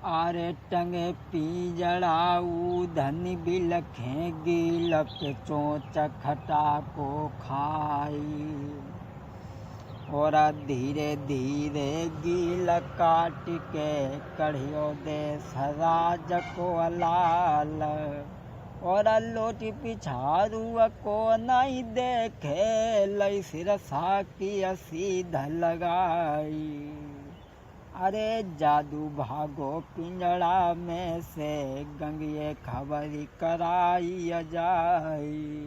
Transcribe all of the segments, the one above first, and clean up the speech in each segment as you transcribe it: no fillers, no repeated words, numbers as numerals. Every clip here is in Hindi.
आरे टंगे पिंजड़ाऊ धन बिलखें गिलप चोंच खटा को खाई। और धीरे धीरे गील काट के कढ़ियो दे सराज को लाल। और लोटी पिछारू को नहीं देखे लई सिरसा की सीध लगाई। अरे जादू भागो पिंजड़ा में से गंगिए खबरी कराई जाई।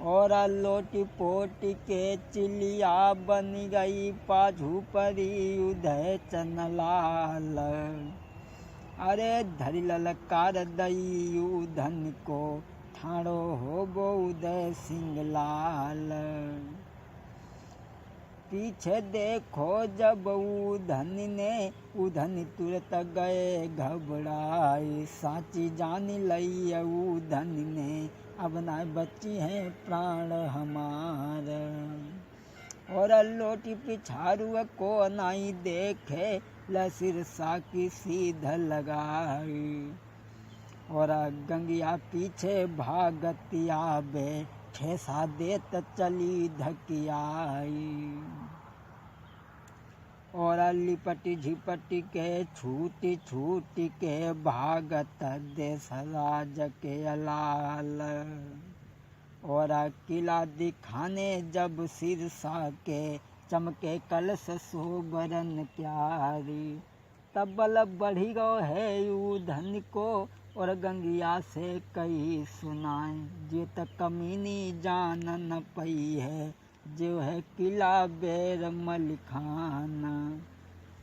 और लोटी पोटी के चिलिया बन गई पाछू परी उदय चनलाल। अरे धरी ललकार दई धन को ठाड़ो हो गो उदय सिंह लाल। पीछे देखो जब उधन तुरत गए घबराए। साची जान लई उधन ने अब ना बची हैं प्राण हमार। और लोटी पिछारू को नहीं देखे लसिरसा की सीध लगाई। और गंगिया पीछे भागतिया बे ठेसा देत चली धकियाई। और लिपटी झिपटी के छूटी छूटी के भागत देश राज के लाल। और किला दिखाने जब सिरसा के चमके कलश सोबरन प्यारी। तब बल बढ़ी गो है उधन को और गंगिया से कई सुनाए। जे तक कमीनी जान न पई है जो है किला बेर मलिखाना।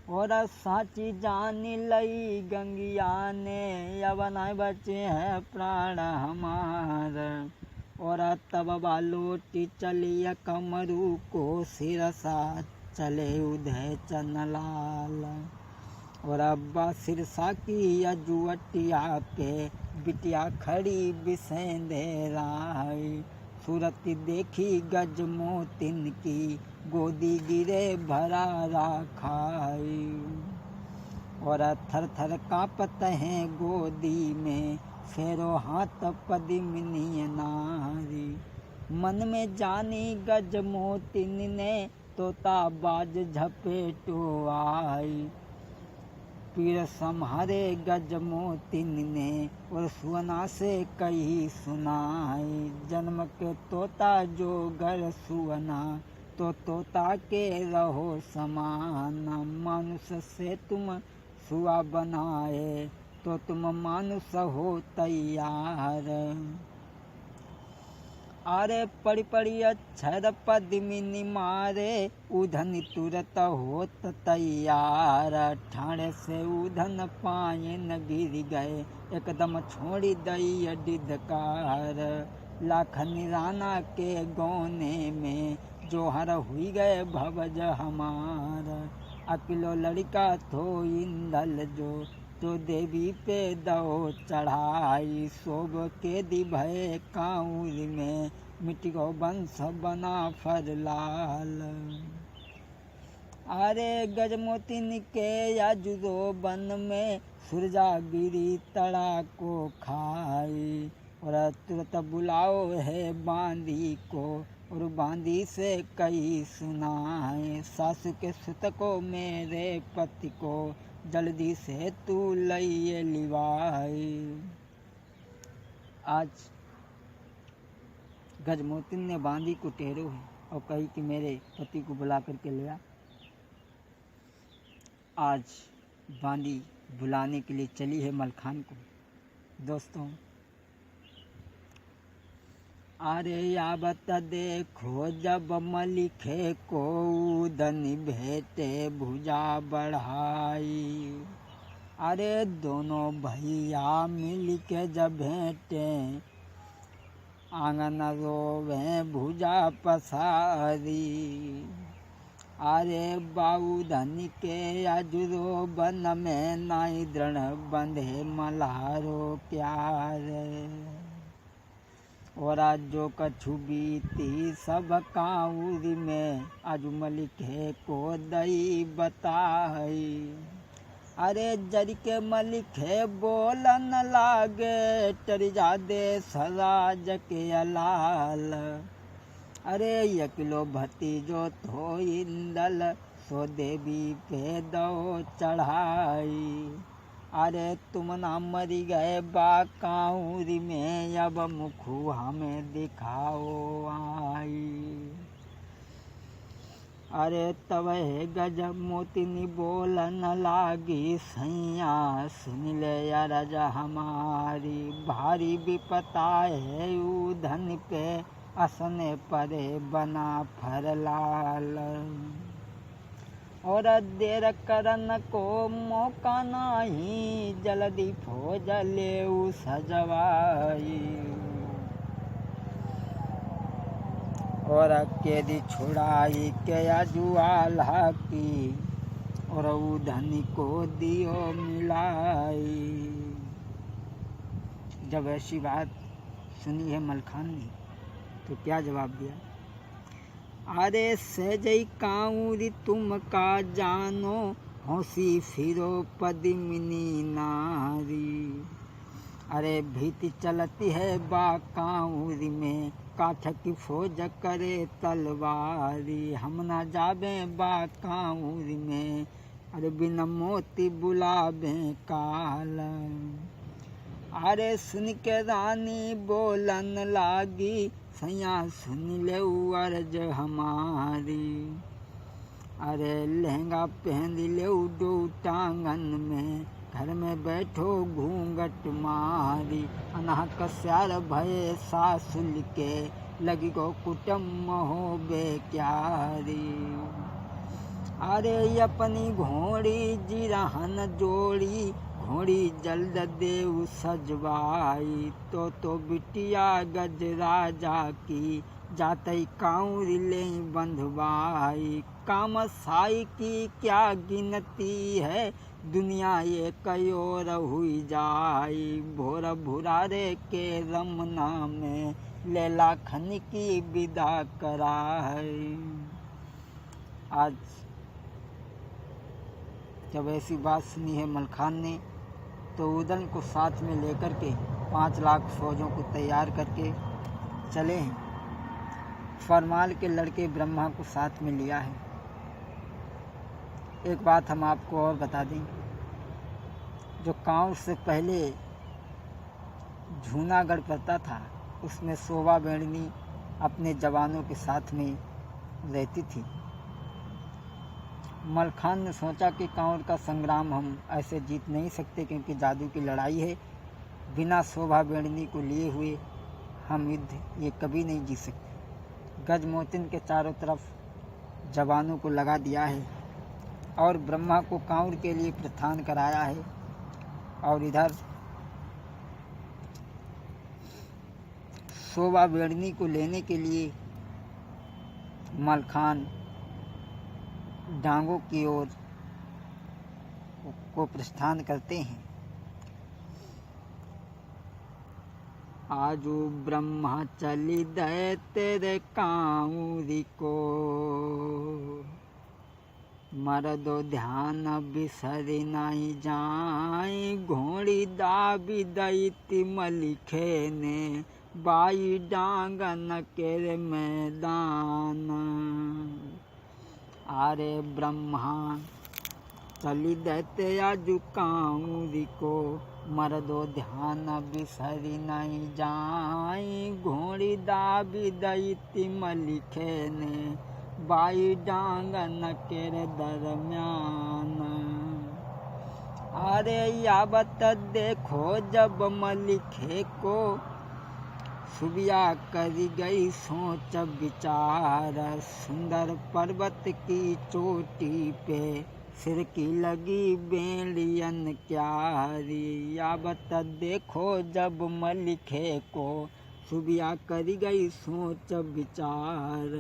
और साची जान लई गंगिया ने अब न बचे हैं प्राण हमार। और तब लोटी चली कमरू को सिरसा चले उदय चनलाल। और अब्बा सिरसा की अजुअटिया पे बिटिया खड़ी बिसेंदे राई। सूरत देखी गज मोतिन की गोदी गिरे भरा राखाई। और थर थर कांपत हैं गोदी में फेरो हाथ पदिमनी नारी। मन में जानी गज मोतिन ने तोता बाज झपेटो आई। पीर सम्हारे गज मोतिन ने और सुना से कही सुनाई। जन्म के तोता जो घर सुना तो तोता के रहो समान। मनुष्य से तुम सुआ बनाए तो तुम मानुष हो तैयार। अरे पड़ी पड़ी अक्षर पद्मिनी मारे उधन तुरत होत तैयार। ठाणे से उधन पाए न गिर गए एकदम छोड़ी दई डिधकार। लाखन राना के गौने में जोहर हुई गए भवज हमार। अकिलो लड़का थो इंदल जो तो देवी पे दो चढ़ाई। शोभ के दी भय काउर में मिट गो वंश बना फर लाल। अरे गजमोतिन के यजुरो वन में सुरजा गिरी तड़ा को खाई। और तुरंत बुलाओ है बांदी को और बांदी से कई सुनाए। सासु के सुत को मेरे पति को जल्दी से तू लइए लिवाई। आज गजमोतिन ने बांदी को टेरो है और कही कि मेरे पति को बुला करके ले आ। आज बांदी बुलाने के लिए चली है मलखान को। दोस्तों अरे यावत देखो जब मलिखे को उदन भेटे भुजा बढ़ाई। अरे दोनों भैया मिल के जब भेंटे आंगन रोवे भुजा पसारी। अरे बाऊ धन के अजुरो बन में नाई दृढ़ बंधे मल्हारो प्यार। और आज जो कछु बीती सब काउर में अजुमलिखे को दई बताई। अरे जर के मलिखे बोलन लागे टर जादे सराज के अलाल। अरे यकिलो भतीजो थो इंदल सो देवी पे दो चढ़ाई। अरे तुम ना मरी गए बाकाउरी में अब मुखु हमें दिखाओ आई। अरे तब गजब मोतिनी बोलन लागी सैया सुन ले अरज हमारी। भारी विपता है उधन पे असने परे बना फरलाल। और देर करन को मौका नाही जल्दी फौज ले सजवाई। और कैदी छुड़ाई के जुआला की और उधनी को दियो मिलाई। जब ऐसी बात सुनी है मलखान ने तो क्या जवाब दिया। अरे सहजई काउरी तुम का जानो हौसी फिरो पद्मिनी नारी। अरे भीति चलती है बाकाउरी में काठ की फौज करे तलवारी। हम ना जाबे बाकाउरी में अरे बिना मोती बुलाबे काल। अरे सुन के रानी बोलन लागी सैया सुन ले अर्ज हमारी। अरे लहंगा पहन ले दो टांगन में घर में बैठो घूंघट मारी। अनाह कस्यार भय सासुल के लगी गो कुटुम हो बेक्यारी। अरे अपनी घोड़ी जिरहन जोड़ी घोड़ी जल्द देव सजवाई। तो बिटिया गजराजा की जातई काउरी ले बंधवाई। कामसाई की क्या गिनती है दुनिया ये कयोर हुई जाई। भोर भुरारे के रमना में लैला खन की विदा कराई। आज जब ऐसी बात सुनी है मलखान ने तो उदन को साथ में लेकर के 5 लाख फौजों को तैयार करके चले हैं। फरमाल के लड़के ब्रह्मा को साथ में लिया है। एक बात हम आपको और बता दें, जो कांवर से पहले जूनागढ़ पड़ता था उसमें शोभा बेड़नी अपने जवानों के साथ में रहती थी। मलखान ने सोचा कि कांवर का संग्राम हम ऐसे जीत नहीं सकते क्योंकि जादू की लड़ाई है। बिना शोभा बेड़नी को लिए हुए हम युद्ध ये कभी नहीं जीत सकते। गजमोतिन के चारों तरफ जवानों को लगा दिया है और ब्रह्मा को कांवर के लिए प्रस्थान कराया है। और इधर शोभा बेड़नी को लेने के लिए मलखान डांगों की ओर को प्रस्थान करते हैं। आजू ब्रह्मा चली दे तेरे कांवरी को मरदो ध्यान बिसरी नहीं जाए। घोड़ी दाबी दैती मलिखे ने बाई डांगन के मैदान। अरे ब्रह्मा चली देते आजू कांवरी को मरदो ध्यान बिसरी नहीं जाए। घोड़ी दाबी दैती मलिखे ने बाई डांगन के दरम्यान। अरे यावत देखो जब मलिखे को सुबिया करी गई सोच विचार। सुंदर पर्वत की चोटी पे सिर की लगी बेड़ियन क्यारी। यावत देखो जब मलिखे को सुबिया करी गई सोच विचार।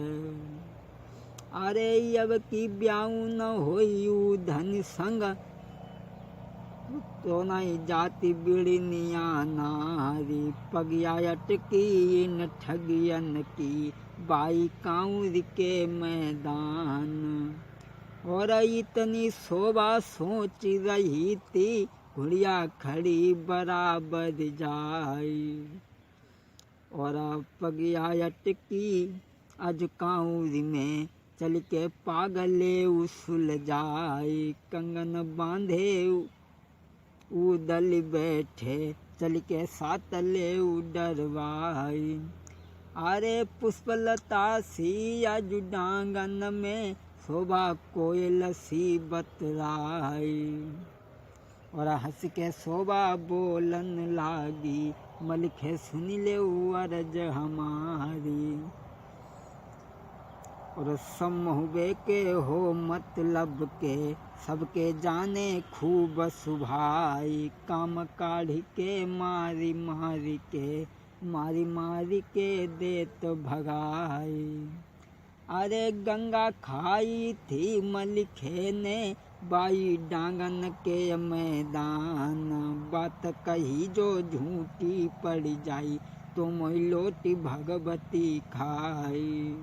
अरे अब की ब्याऊ न होई उधन संग तो नहीं जाती बिड़निया नारी। पगिया अटकी इन ठगियन की बाई कांवर के मैदान। और इतनी शोभा सोच रही थी, घुड़िया खड़ी बराबर जाई। और पगिया अटकी अज कांउर में, चल के पागले उसल जाई। कंगन बांधे उदल बैठे, चल के सातले उडरवाई। अरे पुष्पलता सी अज डांगन में, शोभा कोयल सी बतराई। और हंस के शोभा बोलन लागी, मलिखे सुन ले अर्ज हमारी। और समहुबे के हो मतलब के, सबके जाने खूब सुभाई। काम काढ़ी के मारी मारी के, मारी मारी के देत भगाई। अरे गंगा खाई थी मलिखे ने, बाई डांगन के मैदान। बात कही जो झूठी पड़ जाई, तो मोई लोटी भगवती खाई।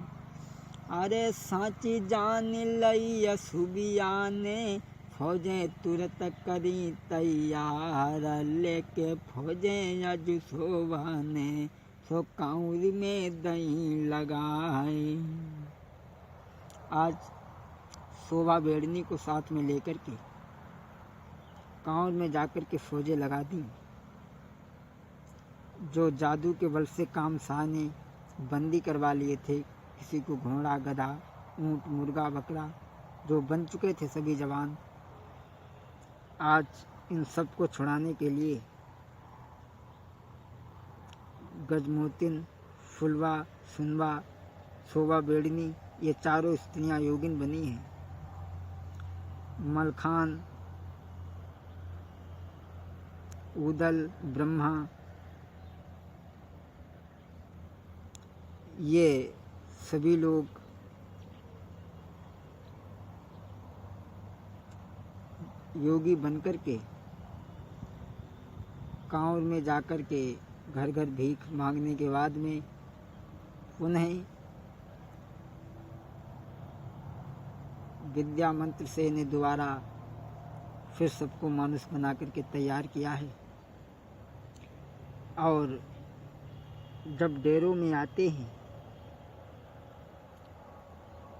अरे साची जान लई असुबिया ने, फौजें तुरंत करी तैयार। लेके फौजें अज शोभा ने, सो कांउर में दही लगाई। आज शोभा बेड़नी को साथ में लेकर के कांउर में जाकर के फौजें लगा दी। जो जादू के बल से कामसाह ने बंदी करवा लिए थे, किसी को घोड़ा गधा ऊंट मुर्गा बकरा, जो बन चुके थे सभी जवान, आज इन सब को छुड़ाने के लिए गजमोतिन, फुलवा, सुनवा, शोभा बेड़नी, ये चारों स्त्रियां योगिन बनी हैं। मलखान, उदल, ब्रह्मा, ये सभी लोग योगी बनकर के कांउर में जाकर के घर घर भीख मांगने के बाद में पुनः विद्या मंत्र से ने दोबारा फिर सबको मानुष बना करके तैयार किया है। और जब डेरों में आते हैं,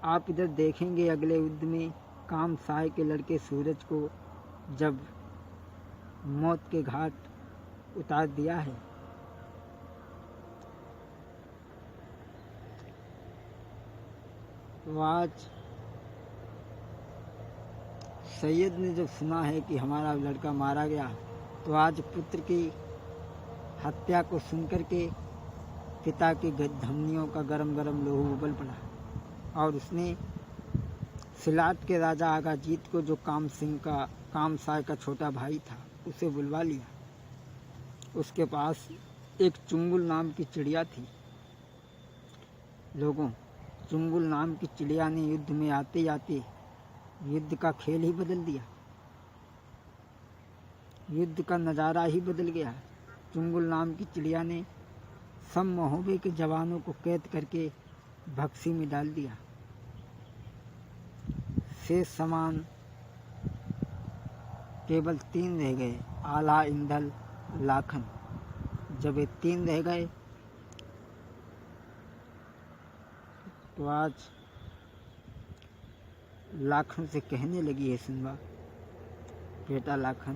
आप इधर देखेंगे अगले युद्ध में कामसाह के लड़के सूरज को जब मौत के घाट उतार दिया है। तो आज सैयद ने जब सुना है कि हमारा लड़का मारा गया, तो आज पुत्र की हत्या को सुनकर के पिता की धमनियों का गरम गरम लोहू उबल पड़ा। और उसने सिलाट के राजा आगाजीत को, जो कामसाह का छोटा भाई था, उसे बुलवा लिया। उसके पास एक चुंबुल नाम की चिड़िया थी। लोगों, चुंबुल नाम की चिड़िया ने युद्ध में आते आते युद्ध का खेल ही बदल दिया। युद्ध का नज़ारा ही बदल गया। चुंबुल नाम की चिड़िया ने सब महोबे के जवानों को कैद करके भक्सी में डाल दिया। शेष सामान केवल 3 रह गए, आला, इंदल, लाखन। जब ये 3 रह गए, तो आज लाखन से कहने लगी है सुनवा, बेटा लाखन,